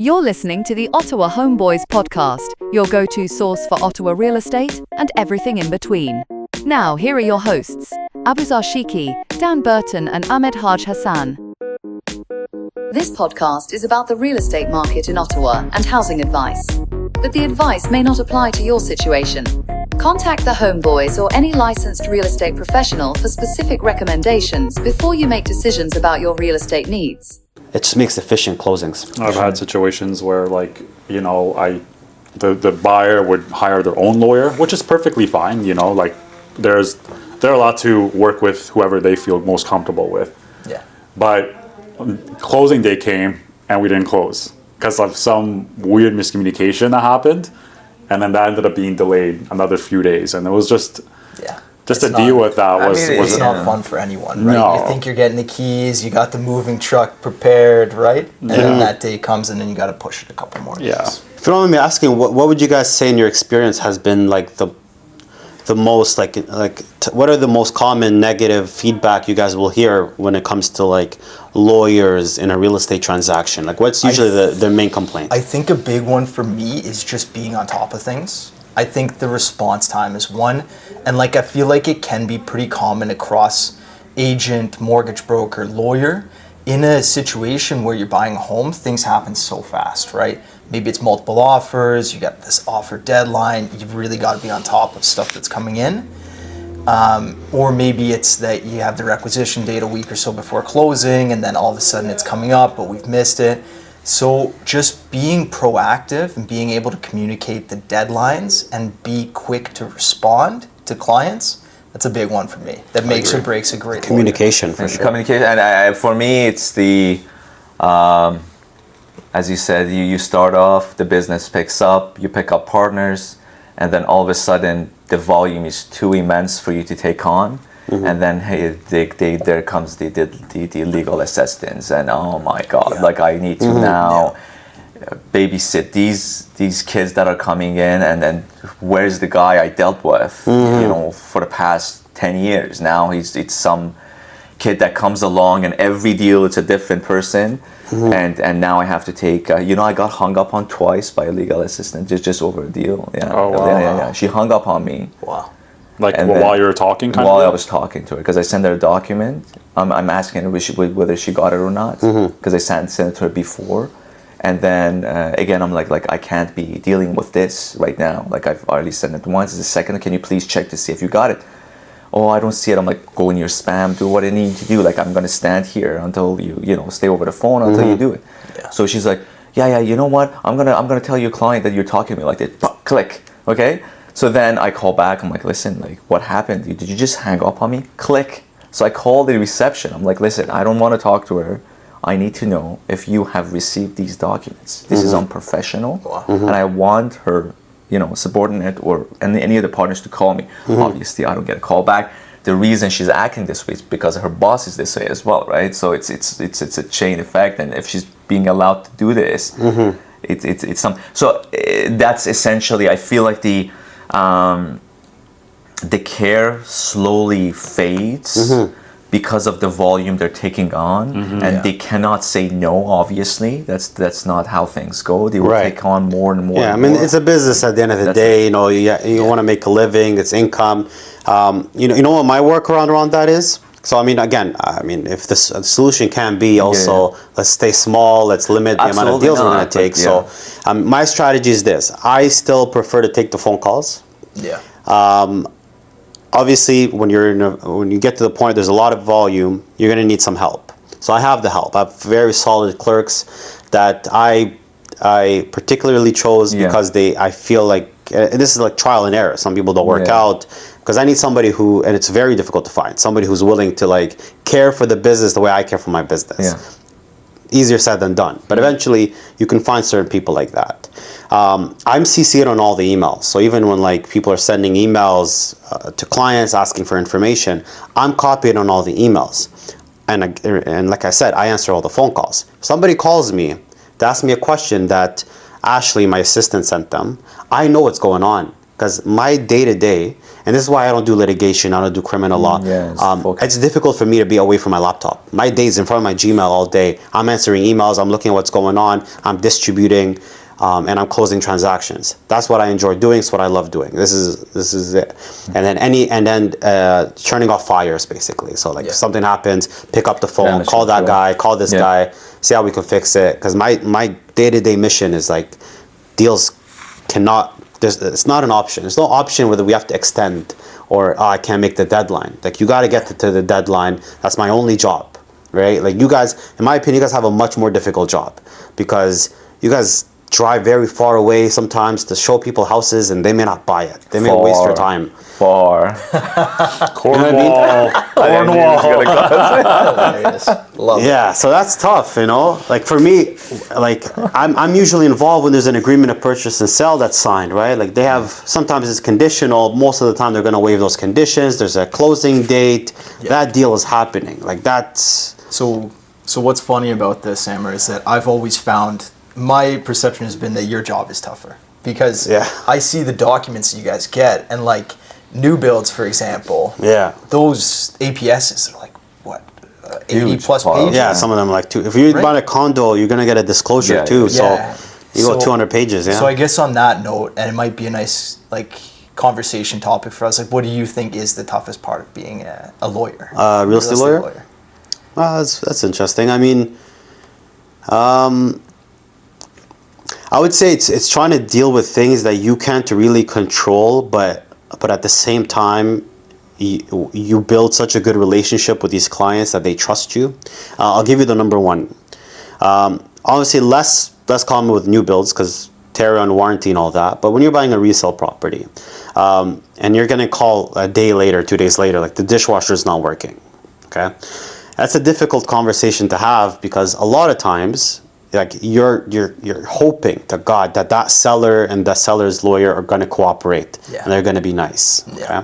You're listening to the Ottawa Home Boyz podcast, your go-to source for Ottawa real estate and everything in between. Now, here are your hosts, Aboozar Sheikhi, Burton and Ahmad Hage Hassan. This podcast is about the real estate market in Ottawa and housing advice. But the advice may not apply to your situation. Contact the Home Boyz or any licensed real estate professional for specific recommendations before you make decisions about your real estate needs. It just makes efficient closings. I've had situations where, the buyer would hire their own lawyer, which is perfectly fine. They're allowed to work with whoever they feel most comfortable with. Yeah. But closing day came and we didn't close because of some weird miscommunication that happened, and then that ended up being delayed another few days, and it was just. Yeah. Just to deal with that it's not fun for anyone, right? No. You think you're getting the keys, you got the moving truck prepared, right? And then that day comes and then you got to push it a couple more days. Yeah. If you don't mind me asking, what would you guys say in your experience has been the most what are the most common negative feedback you guys will hear when it comes to lawyers in a real estate transaction? What's usually the main complaint? I think a big one for me is just being on top of things. I think the response time is one, and I feel like it can be pretty common across agent, mortgage broker, lawyer. In a situation where you're buying a home, things happen so fast, right? Maybe it's multiple offers, you got this offer deadline, you've really got to be on top of stuff that's coming in. Or maybe it's that you have the requisition date a week or so before closing, and then all of a sudden it's coming up, but we've missed it. So just being proactive and being able to communicate the deadlines and be quick to respond to clients, that's a big one for me. That makes or breaks a great communication for sure. Communication, and for me, it's the, as you said, you start off, the business picks up, you pick up partners, and then all of a sudden the volume is too immense for you to take on. Mm-hmm. And then there comes the legal assistance, and oh my God, I need to now babysit these kids that are coming in, and then where's the guy I dealt with, for the past 10 years? Now it's some kid that comes along, and every deal it's a different person, and now I have to take. I got hung up on twice by a legal assistant just over a deal. Yeah. Oh wow. Yeah. She hung up on me. Wow. While you were talking, while I was talking to her, because I sent her a document. I'm asking her whether she got it or not, because I sent it to her before, and then again I'm like I can't be dealing with this right now. I've already sent it once. The second, can you please check to see if you got it? Oh, I don't see it. I'm like, go in your spam, do what I need to do. I'm gonna stand here until you stay over the phone until you do it. Yeah. So she's like, yeah. You know what? I'm gonna tell your client that you're talking to me like that. Click. Okay. So then I call back, I'm like, listen, what happened? Did you just hang up on me? Click. So I call the reception. I'm like, listen, I don't want to talk to her. I need to know if you have received these documents. This is unprofessional. And I want her, subordinate or any of the partners to call me. Obviously, I don't get a call back. The reason she's acting this way is because her boss is this way as well, right? So it's a chain effect. And if she's being allowed to do this, it's some. So that's essentially, I feel like the care slowly fades because of the volume they're taking on, and they cannot say no. Obviously, that's not how things go. They will take on more and more. Yeah, and more. It's a business at the end of the day. You want to make a living. It's income. You know what my workaround around that is. So if the solution can be also let's stay small, let's limit the amount of deals we're going to take. So my strategy is this: I still prefer to take the phone calls. Yeah. Obviously, when you get to the point, there's a lot of volume. You're going to need some help. So I have the help. I have very solid clerks that I particularly chose because I feel like, and this is like trial and error. Some people don't work out. Because I need somebody and it's very difficult to find, somebody who's willing to care for the business the way I care for my business. Yeah. Easier said than done. But eventually you can find certain people like that. I'm CC'd on all the emails. So even when people are sending emails to clients asking for information, I'm copied on all the emails. And like I said, I answer all the phone calls. Somebody calls me to ask me a question that Ashley, my assistant, sent them. I know what's going on. Because my day-to-day And this is why I don't do litigation. I don't do criminal law. It's difficult for me to be away from my laptop. My day's in front of my Gmail all day. I'm answering emails. I'm looking at what's going on. I'm distributing, and I'm closing transactions. That's what I enjoy doing. It's what I love doing. This is it. And then turning off fires, basically. So like if something happens, pick up the phone, call that guy, call this guy, see how we can fix it. Because my day-to-day mission is like deals cannot. It's not an option. There's no option whether we have to extend or I can't make the deadline. Like you got to get to the deadline. That's my only job, right? Like you guys, in my opinion, you guys have a much more difficult job because you guys drive very far away sometimes to show people houses and they may not buy it. They may waste your time. Far. Cornwall. Yeah, so that's tough, you know. Like for me, like I'm usually involved when there's an agreement of purchase and sell that's signed, right? Like they have, sometimes it's conditional. Most of the time they're going to waive those conditions. There's a closing date. That deal is happening. Like that's. So what's funny about this, Amer, is that I've always found, my perception has been that your job is tougher because I see the documents you guys get and like new builds, for example. Yeah. Those APSs are like what, 80 plus pages. Yeah, some of them like 2. If you buy a condo, you're gonna get a disclosure too. So you go 200 pages. Yeah. So I guess on that note, and it might be a nice like conversation topic for us. Like, what do you think is the toughest part of being a lawyer? Real estate lawyer. That's interesting. I mean, I would say it's trying to deal with things that you can't really control, but at the same time, you build such a good relationship with these clients that they trust you. I'll give you the number one. Obviously, less common with new builds because terror and warranty and all that. But when you're buying a resale property, and you're gonna call a day later, 2 days later, like the dishwasher is not working. Okay, that's a difficult conversation to have because a lot of times, like you're hoping to God that seller and the seller's lawyer are going to cooperate and they're going to be nice. Okay,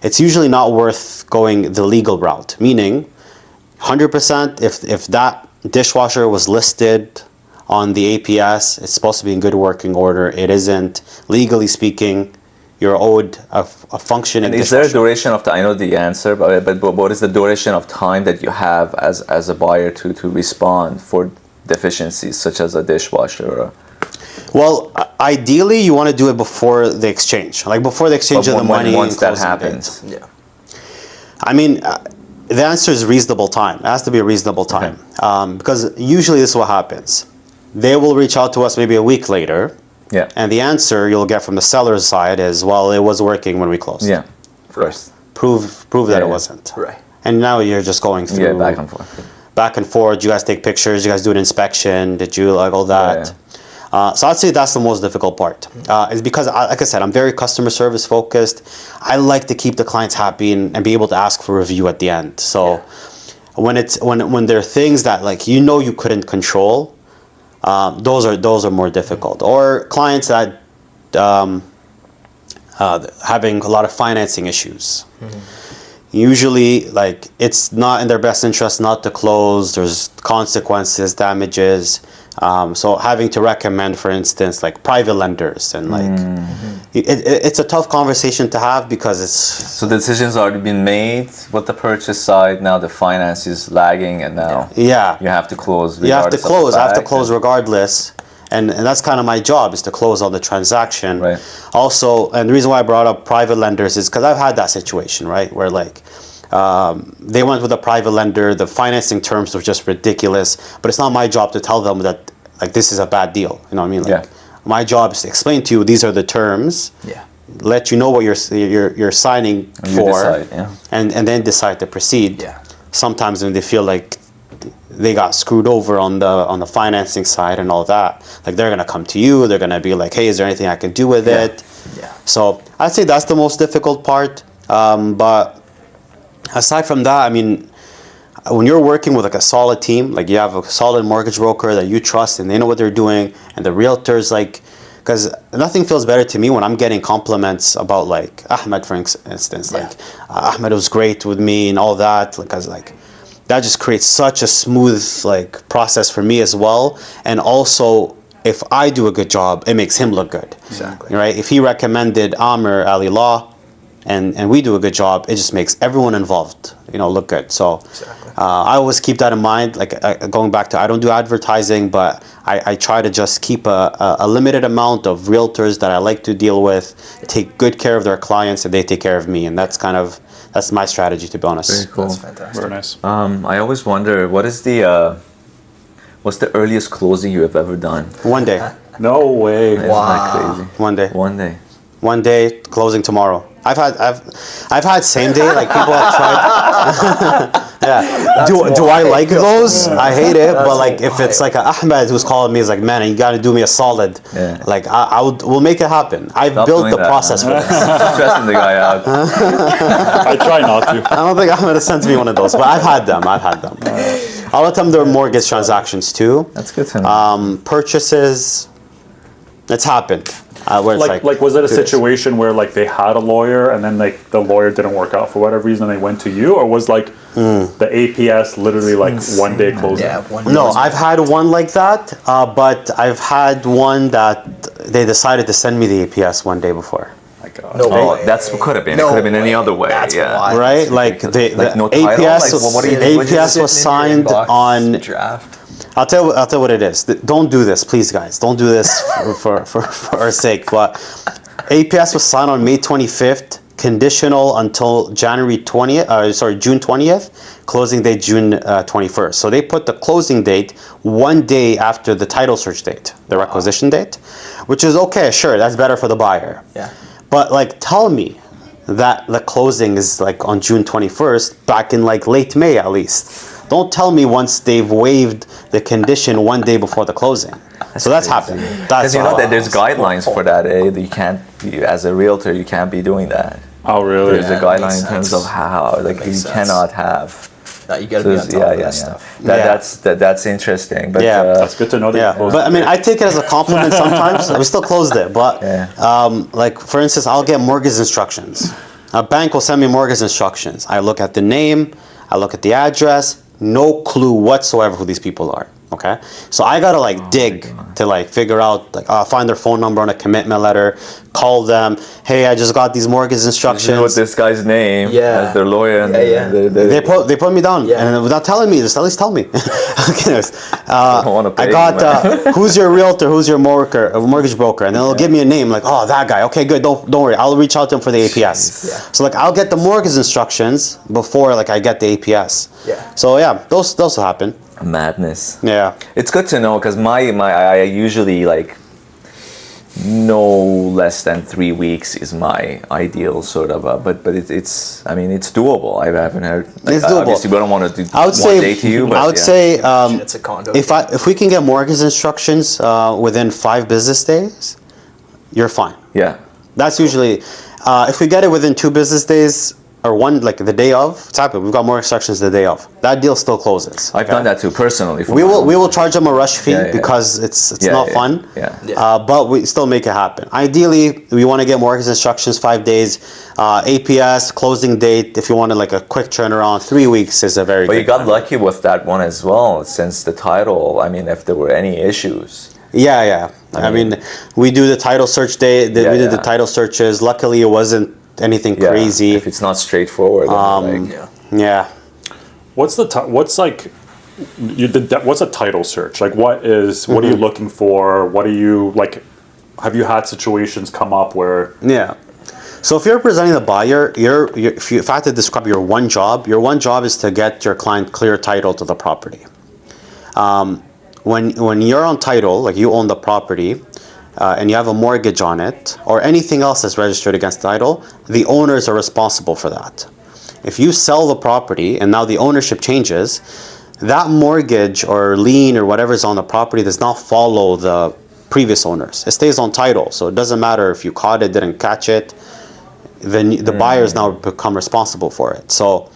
it's usually not worth going the legal route. Meaning, 100% if that dishwasher was listed on the APS, it's supposed to be in good working order. It isn't. Legally speaking, you're owed a functioning. And is there a duration of time? I know the answer, but what is the duration of time that you have as a buyer to respond for deficiencies such as a dishwasher? Well, ideally, you want to do it before the exchange, like before the exchange of the money. Once that happens, I mean, the answer is reasonable time. It has to be a reasonable time, because usually this is what happens. They will reach out to us maybe a week later, and the answer you'll get from the seller's side is, well, it was working when we closed. Yeah, of course. Prove that it wasn't. Right. And now you're just going through back and forth. Back and forth. You guys take pictures. You guys do an inspection. Did you like all that? So I'd say that's the most difficult part. Is because, like I said, I'm very customer service focused. I like to keep the clients happy and be able to ask for a review at the end. So when there are things that like you couldn't control, those are more difficult. Or clients that having a lot of financing issues. Usually, like, it's not in their best interest not to close. There's consequences, damages. So having to recommend, for instance, like private lenders and like, it's a tough conversation to have because it's... So the decision's already been made with the purchase side. Now the finance is lagging and now you have to close. You have to close. I have to close regardless. And that's kind of my job, is to close on the transaction. Right. Also, and the reason why I brought up private lenders is because I've had that situation, right? Where like, they went with a private lender, the financing terms were just ridiculous, but it's not my job to tell them that like this is a bad deal. You know what I mean? Like, my job is to explain to you, these are the terms. Let you know what you're signing for, and then decide to proceed. Sometimes when they feel like they got screwed over on the financing side and all that, like they're gonna come to you, they're gonna be like, hey, is there anything I can do with it? So I'd say that's the most difficult part. But aside from that, I mean, when you're working with like a solid team, like you have a solid mortgage broker that you trust and they know what they're doing, and the realtors, like, because nothing feels better to me when I'm getting compliments about like Ahmad, for instance, like Ahmad was great with me and all that, because like that just creates such a smooth like process for me as well. And also, if I do a good job, it makes him look good. Exactly. Right? If he recommended Amer Ali Law, and we do a good job, it just makes everyone involved, look good. So I always keep that in mind. Like going back to, I don't do advertising, but I try to just keep a limited amount of realtors that I like to deal with, take good care of their clients, and they take care of me. And that's my strategy, to be honest. Very cool. That's fantastic. Very nice. I always wonder, what's the earliest closing you have ever done? One day. No way. Isn't that crazy? One day. One day. One day, closing tomorrow. I've had same day, like people have tried. Yeah. Do I like those? I hate it, but like if it's like a Ahmad who's calling me, is like, man, you got to do me a solid. Yeah. Like we'll make it happen. I've Stop built doing the that, process for man. this. Stressing the guy out. I try not to. I don't think Ahmad has sent me one of those, but I've had them. A lot of them, they're mortgage transactions too. That's good to know. Purchases, it's happened. Where it's Like was it a situation where like they had a lawyer and then like the lawyer didn't work out for whatever reason and they went to you, or was like the APS literally like one day closing? Yeah, one day. No, I've had one like that, but I've had one that they decided to send me the APS one day before. My God. No Oh, way. that's what could have been. No It could have been any way. other way. That's yeah. why. Right? Like the no title? APS, Like, what do you- APS was signed on. draft. I'll tell you what it is. Don't do this, please, guys. Don't do this for our sake. But APS was signed on May 25th, conditional until June 20th, closing date June 21st. So they put the closing date one day after the title search date, the requisition date, which is okay, sure, that's better for the buyer. Yeah. But like, tell me that the closing is like on June 21st, back in like late May at least. Don't tell me once they've waived the condition one day before the closing. So that's happened. Because you know that there's guidelines for that. That you can't, as a realtor, you can't be doing that. Oh really? There's a Yeah, that guideline makes in terms sense. of how, like, you makes sense. cannot have. You got to be on top of that stuff. That's interesting. But Yeah. That's good to know that you Yeah, closed but I mean, it. I take it as a compliment sometimes. We still closed it, but like for instance, I'll get mortgage instructions. A bank will send me mortgage instructions. I look at the name, I look at the address, no clue whatsoever who these people are. Okay, so I gotta like dig to like figure out, like find their phone number on a commitment letter, call them. Hey, I just got these mortgage instructions. you know what this guy's name as their lawyer, and They put me down, Yeah. and without telling me, just at least tell me. Okay, anyways, don't wanna pay I you, got who's your realtor, who's your mortgage broker, and then they'll give me a name like, oh, that guy. Okay, good. Don't worry, I'll reach out to him for the APS. Yeah. So like, I'll get the mortgage instructions before like I get the APS. Yeah. So yeah, those will happen. madness. Yeah. It's good to know because I usually like no less than 3 weeks is my ideal sort of. But it's I mean it's doable. I haven't heard. Like, It's doable. Obviously, we don't want to do I would one day to you. But I would yeah. say It's a condo. if we can get mortgage instructions within 5 business days, you're fine. Yeah. That's usually if we get it within 2 business days or one, like the day of, it's happened. We've got more instructions the day of. That deal still closes. I've done that too personally. For We my will own- charge them a rush fee Yeah, yeah. because it's Yeah, not yeah, fun. yeah. But we still make it happen. Ideally, we want to get mortgage instructions 5 days. APS closing date. If you wanted like a quick turnaround, 3 weeks is a very. But good you got time. lucky with that one as well, since the title. I mean, if there were any issues. Yeah. I mean, we do the title search day. Yeah, We did the yeah. title searches. Luckily, it wasn't anything Yeah, crazy. If it's not straightforward. Then, like, Yeah. What's like what's a title search? Like what are you looking for? What are you like? Have you had situations come up where? Yeah. So if you're presenting the buyer, if I had to describe your one job is to get your client clear title to the property. When you're on title, like you own the property, and you have a mortgage on it, or anything else that's registered against the title, the owners are responsible for that. If you sell the property and now the ownership changes, that mortgage or lien or whatever's on the property does not follow the previous owners. It stays on title, so it doesn't matter if you caught it, didn't catch it. Then the buyers now become responsible for it. So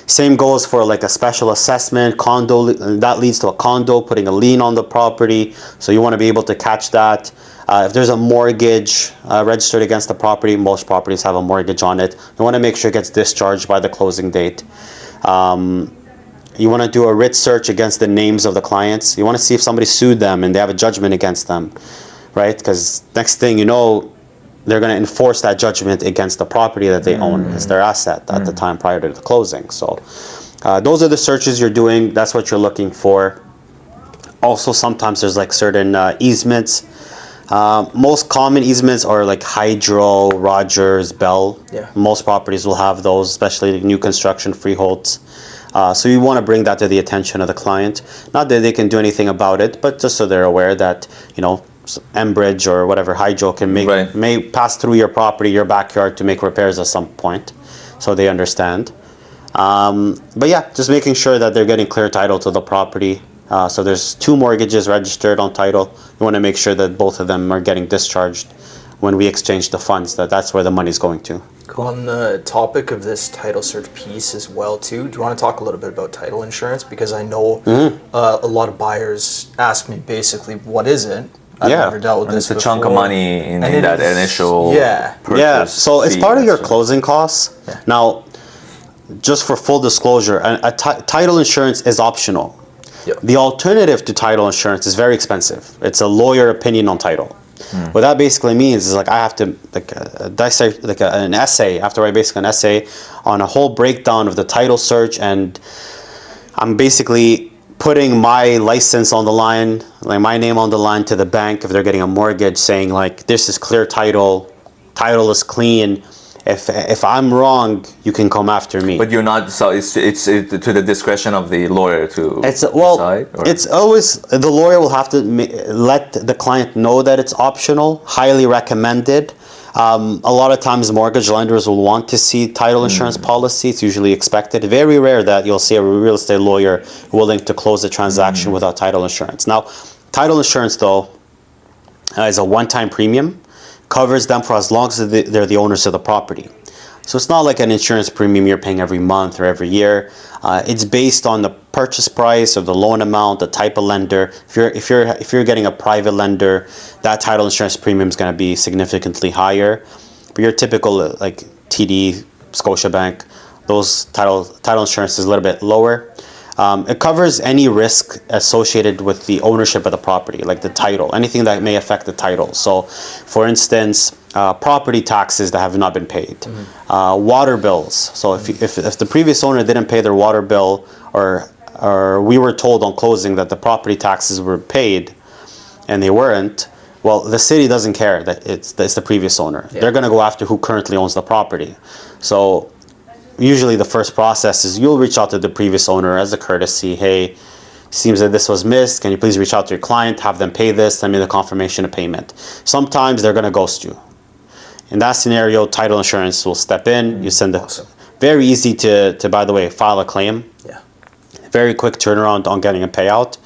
same goes for like a special assessment, condo, that leads to a condo, putting a lien on the property. So you want to be able to catch that. If there's a mortgage registered against the property, most properties have a mortgage on it. You want to make sure it gets discharged by the closing date. You want to do a writ search against the names of the clients. You want to see if somebody sued them and they have a judgment against them, right? Because next thing you know, they're going to enforce that judgment against the property that they own. It's their asset at the time prior to the closing. So those are the searches you're doing. That's what you're looking for. Also, sometimes there's like certain easements. Most common easements are like Hydro, Rogers, Bell. Yeah. Most properties will have those, especially new construction freeholds. So you want to bring that to the attention of the client. Not that they can do anything about it, but just so they're aware that, Enbridge or whatever Hydro can may pass through your property, your backyard to make repairs at some point. So they understand. But yeah, just making sure that they're getting clear title to the property. So there's 2 mortgages registered on title. You want to make sure that both of them are getting discharged when we exchange the funds, that's where the money's going to. Cool. On the topic of this title search piece as well too, do you want to talk a little bit about title insurance? Because I know a lot of buyers ask me basically, what is it? I've never dealt with this before. It's a chunk of money in that initial purchase. Yeah, so it's part of your closing costs. Yeah. Now, just for full disclosure, title insurance is optional. Yep. The alternative to title insurance is very expensive. It's a lawyer opinion on title. What that basically means is I have to dissect an essay. I have to write basically an essay on a whole breakdown of the title search, and I'm basically putting my license on the line, like my name on the line to the bank if they're getting a mortgage, saying like this is clear title is clean. If I'm wrong, you can come after me. But you're not. So it's to the discretion of the lawyer to decide. It's always the lawyer will have to let the client know that it's optional, highly recommended. A lot of times, mortgage lenders will want to see title insurance policy. It's usually expected. Very rare that you'll see a real estate lawyer willing to close a transaction without title insurance. Now, title insurance though is a one-time premium. Covers them for as long as they're the owners of the property. So it's not like an insurance premium you're paying every month or every year. It's based on the purchase price or the loan amount, the type of lender. If you're getting a private lender, that title insurance premium is going to be significantly higher. But your typical like TD, Scotiabank, those title insurance is a little bit lower. It covers any risk associated with the ownership of the property, like the title, anything that may affect the title. So, for instance, property taxes that have not been paid, water bills. So if the previous owner didn't pay their water bill, or we were told on closing that the property taxes were paid, and they weren't, well, the city doesn't care that it's the previous owner. Yeah. They're going to go after who currently owns the property. So usually the first process is you'll reach out to the previous owner as a courtesy. Hey, seems that this was missed. Can you please reach out to your client, have them pay this, send me the confirmation of payment. Sometimes they're going to ghost you. In that scenario, title insurance will step in. You send very easy to, by the way, file a claim. Yeah. Very quick turnaround on getting a payout.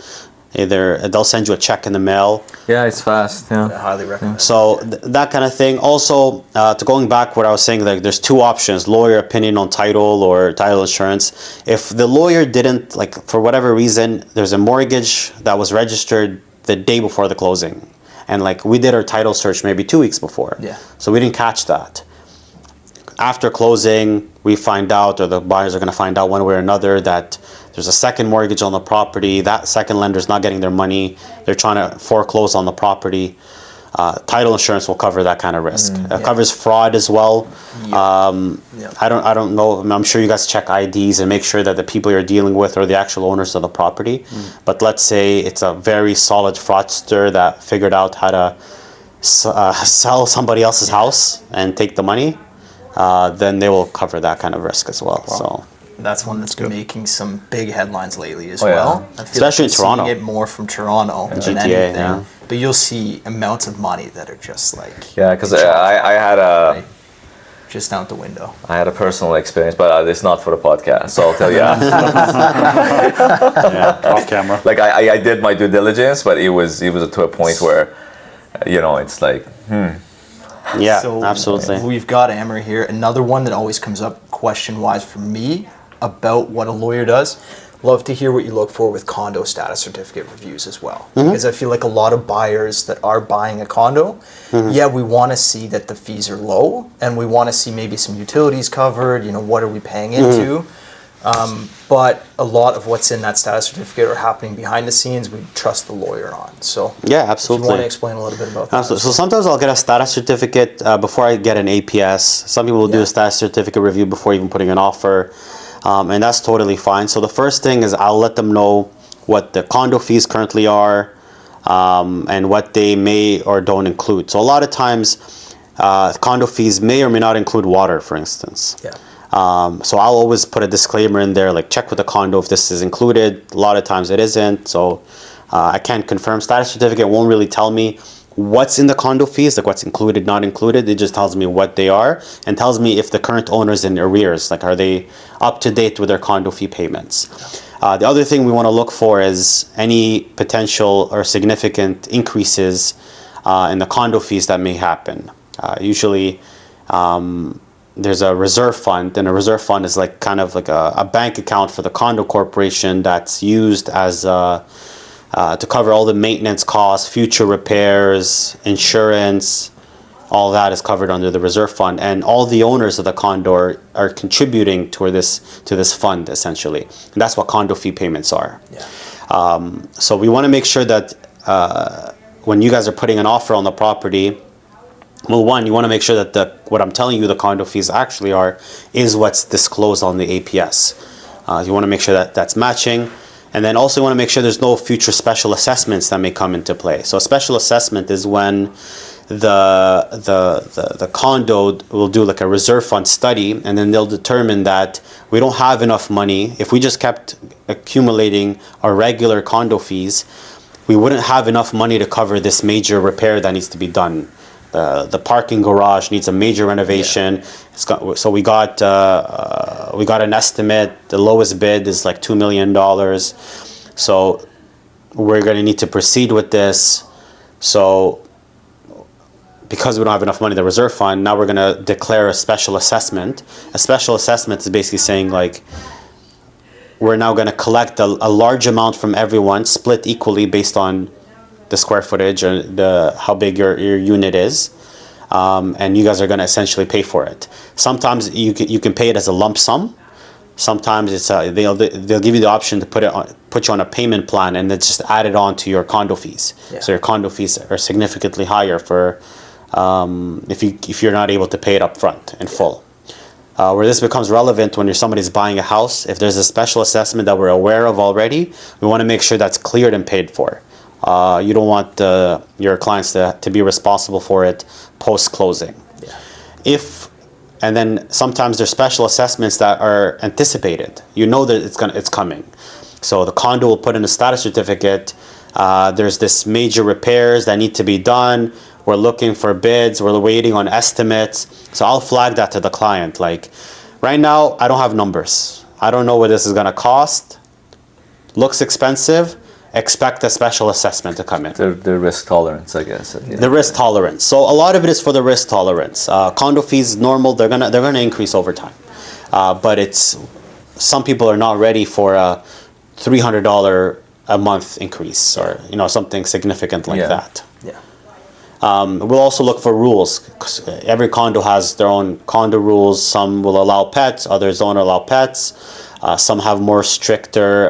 Either they'll send you a check in the mail. Yeah, it's fast. Yeah, I highly recommend. So that kind of thing. Also, to going back, what I was saying, like there's 2 options: lawyer opinion on title or title insurance. If the lawyer didn't, like for whatever reason, there's a mortgage that was registered the day before the closing, and like we did our title search maybe 2 weeks before. Yeah. So we didn't catch that. After closing, we find out, or the buyers are going to find out one way or another, that there's a second mortgage on the property. That second lender's not getting their money. They're trying to foreclose on the property. Title insurance will cover that kind of risk. It covers fraud as well. I don't know. I'm sure you guys check IDs and make sure that the people you're dealing with are the actual owners of the property. But let's say it's a very solid fraudster that figured out how to sell somebody else's house and take the money. Then they will cover that kind of risk as well. Wow. So that's one that's been making some big headlines lately as well. I feel especially in Toronto. Seeing it more from Toronto than GTA, anything. Yeah. But you'll see amounts of money that are just like because I had a just out the window. I had a personal experience, but it's not for the podcast, so I'll tell you. Off camera. Like I did my due diligence, but it was to a point where, it's like. Yeah, so absolutely. We've got Amer here. Another one that always comes up question-wise for me about what a lawyer does. Love to hear what you look for with condo status certificate reviews as well. Because I feel like a lot of buyers that are buying a condo, we want to see that the fees are low, and we want to see maybe some utilities covered. What are we paying into? But a lot of what's in that status certificate are happening behind the scenes. We trust the lawyer on. So Yeah, if you absolutely. want to explain a little bit about that. Absolutely. So sometimes I'll get a status certificate before I get an APS. Some people will do a status certificate review before even putting an offer, and that's totally fine. So the first thing is I'll let them know what the condo fees currently are, and what they may or don't include. So a lot of times, condo fees may or may not include water, for instance. Yeah. So I'll always put a disclaimer in there, like check with the condo if this is included. A lot of times it isn't, so I can't confirm. Status certificate won't really tell me what's in the condo fees, like what's included, not included. It just tells me what they are and tells me if the current owner's in arrears, like are they up to date with their condo fee payments. The other thing we want to look for is any potential or significant increases in the condo fees that may happen. Usually, there's a reserve fund, and a reserve fund is like kind of like a bank account for the condo corporation that's used as to cover all the maintenance costs, future repairs, insurance. All that is covered under the reserve fund, and all the owners of the condo are contributing to this fund essentially, and that's what condo fee payments are. Yeah. So we want to make sure that when you guys are putting an offer on the property, well, one, you want to make sure that what I'm telling you the condo fees actually are is what's disclosed on the APS. You want to make sure that that's matching. And then also you want to make sure there's no future special assessments that may come into play. So a special assessment is when the condo will do like a reserve fund study, and then they'll determine that we don't have enough money. If we just kept accumulating our regular condo fees, we wouldn't have enough money to cover this major repair that needs to be done. The parking garage needs a major renovation. So we got an estimate. The lowest bid is like $2 million. So we're going to need to proceed with this. So because we don't have enough money in the reserve fund, now we're going to declare a special assessment. A special assessment is basically saying like we're now going to collect a large amount from everyone, split equally based on the square footage or how big your unit is, and you guys are going to essentially pay for it. Sometimes you can pay it as a lump sum. Sometimes it's they'll give you the option to put you on a payment plan, and then just add it on to your condo fees. Yeah. So your condo fees are significantly higher for if you're not able to pay it up front in full. Where this becomes relevant when somebody's buying a house, if there's a special assessment that we're aware of already, we want to make sure that's cleared and paid for. You don't want your clients to be responsible for it post-closing. Yeah. And then sometimes there's special assessments that are anticipated. You know that it's coming. So the condo will put in a status certificate. There's this major repairs that need to be done. We're looking for bids. We're waiting on estimates. So I'll flag that to the client. Like, right now, I don't have numbers. I don't know what this is going to cost. Looks expensive. Expect a special assessment to come in. The risk tolerance, I guess. The risk tolerance. So a lot of it is for the risk tolerance. Condo fees, normal, they're gonna increase over time. But some people are not ready for a $300 a month increase or something significant like that. Yeah. We'll also look for rules, 'cause every condo has their own condo rules. Some will allow pets, others don't allow pets. Some have more stricter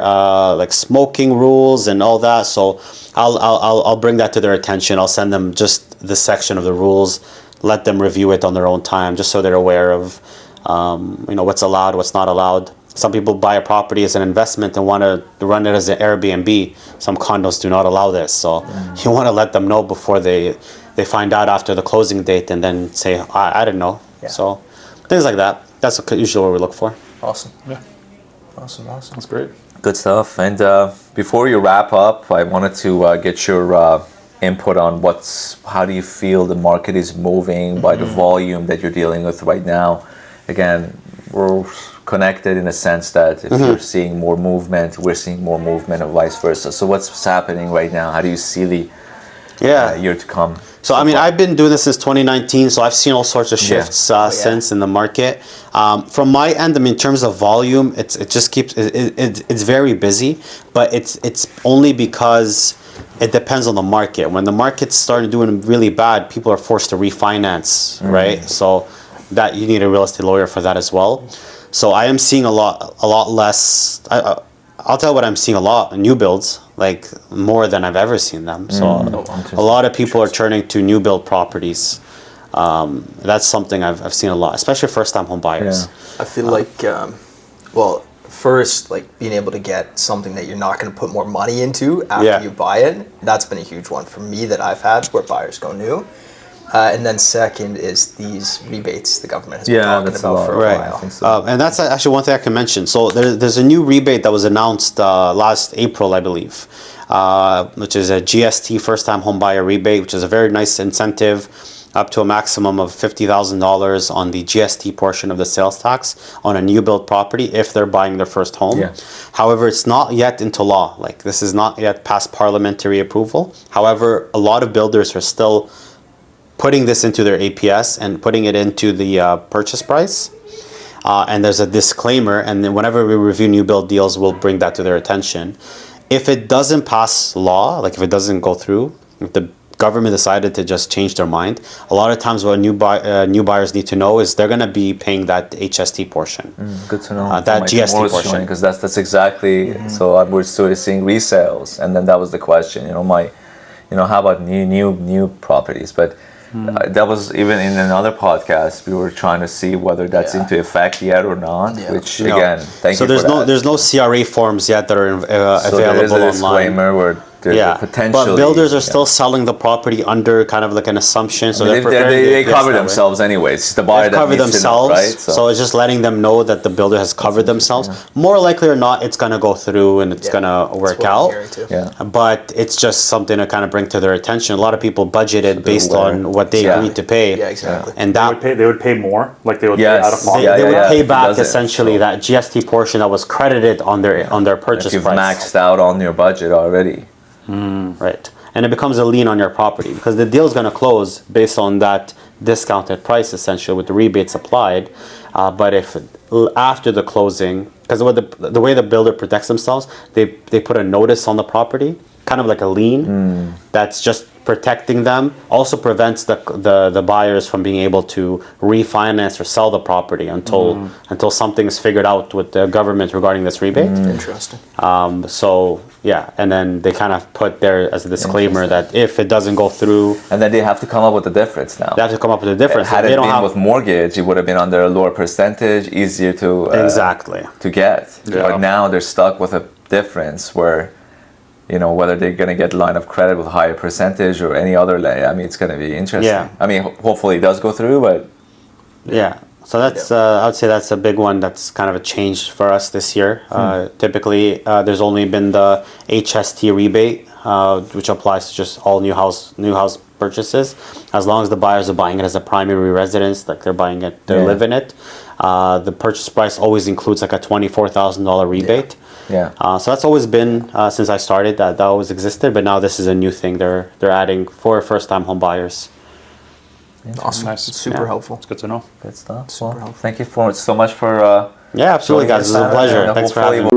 like smoking rules and all that. So I'll bring that to their attention. I'll send them just the section of the rules, let them review it on their own time, just so they're aware of what's allowed, what's not allowed. Some people buy a property as an investment and want to run it as an Airbnb. Some condos do not allow this, so you want to let them know before they find out after the closing date and then say, I didn't know. Yeah. So things like that. That's usually what we look for. Awesome. Yeah. Awesome. That's great. Good stuff. And before you wrap up, I wanted to get your input on how do you feel the market is moving by the volume that you're dealing with right now. Again, we're connected in a sense that if you're seeing more movement, we're seeing more movement and vice versa. So what's happening right now? How do you see the year to come? So I mean, I've been doing this since 2019, so I've seen all sorts of shifts since in the market. From my end, I mean, in terms of volume, it's very busy, but it's only because it depends on the market. When the market's starting doing really bad, people are forced to refinance, right? So that you need a real estate lawyer for that as well. So I am seeing a lot less. I'll tell you what I'm seeing a lot, new builds, like more than I've ever seen them. So a lot of people are turning to new build properties. That's something I've seen a lot, especially first time home buyers. I feel like, well, first, like being able to get something that you're not going to put more money into after you buy it, that's been a huge one for me that I've had where buyers go new. And then second is these rebates the government has been talking about for a while. I think so. And that's actually one thing I can mention. So there's a new rebate that was announced last April, I believe, which is a GST first time home buyer rebate, which is a very nice incentive, up to a maximum of $50,000 on the GST portion of the sales tax on a new build property if they're buying their first home. Yeah. However, it's not yet into law. Like, this is not yet past parliamentary approval. However, a lot of builders are still putting this into their APS and putting it into the purchase price. And there's a disclaimer, and then whenever we review new build deals, we'll bring that to their attention. If it doesn't pass law, like if it doesn't go through, if the government decided to just change their mind, a lot of times what new buyers need to know is they're going to be paying that HST portion. Good to know. That GST portion. Because that's exactly, so we're sort of seeing resales, and then that was the question, how about new properties? But that was even in another podcast, we were trying to see whether that's into effect yet or not, which again, thank you for that. So there's no CRA forms yet that are available so there is a online. disclaimer where there's potentially, but builders are still selling the property under kind of like an assumption. So they cover themselves anyways. The buyer that cover needs themselves, to know, right? So it's just letting them know that the builder has covered themselves. More likely or not, it's gonna go through and it's gonna work out. But it's just something to kind of bring to their attention. A lot of people budgeted based on what they agreed to pay. Yeah, exactly. And They would pay more, like they would pay out of pocket. They would pay back essentially that GST portion that was credited on their purchase if you've price. maxed out on your budget already. Right. And it becomes a lien on your property because the deal is going to close based on that discounted price essentially with the rebates applied. But if after the closing, because the way the builder protects themselves, they put a notice on the property, kind of like a lien, that's just protecting them. Also prevents the buyers from being able to refinance or sell the property until something is figured out with the government regarding this rebate. Interesting. So yeah, and then they kind of put there as a disclaimer that if it doesn't go through, and then they have to come up with the difference now. They have to come up with a difference. Had it been with mortgage, it would have been under a lower percentage, easier to to get. Yeah. But now they're stuck with a difference where, whether they're going to get line of credit with a higher percentage or any other it's going to be interesting. Yeah. I mean, hopefully it does go through, but yeah. So that's I would say that's a big one. That's kind of a change for us this year. Typically, there's only been the HST rebate, which applies to just all new house purchases, as long as the buyers are buying it as a primary residence, like they're buying it, they live in it. The purchase price always includes like a $24,000 rebate. Yeah. So that's always been since I started. That always existed, but now this is a new thing they're adding for first-time home buyers. Awesome. Nice. It's super helpful. It's good to know. Good stuff. Super Well, helpful. thank you so much for Yeah, absolutely, guys. It was a pleasure. Thanks for having me.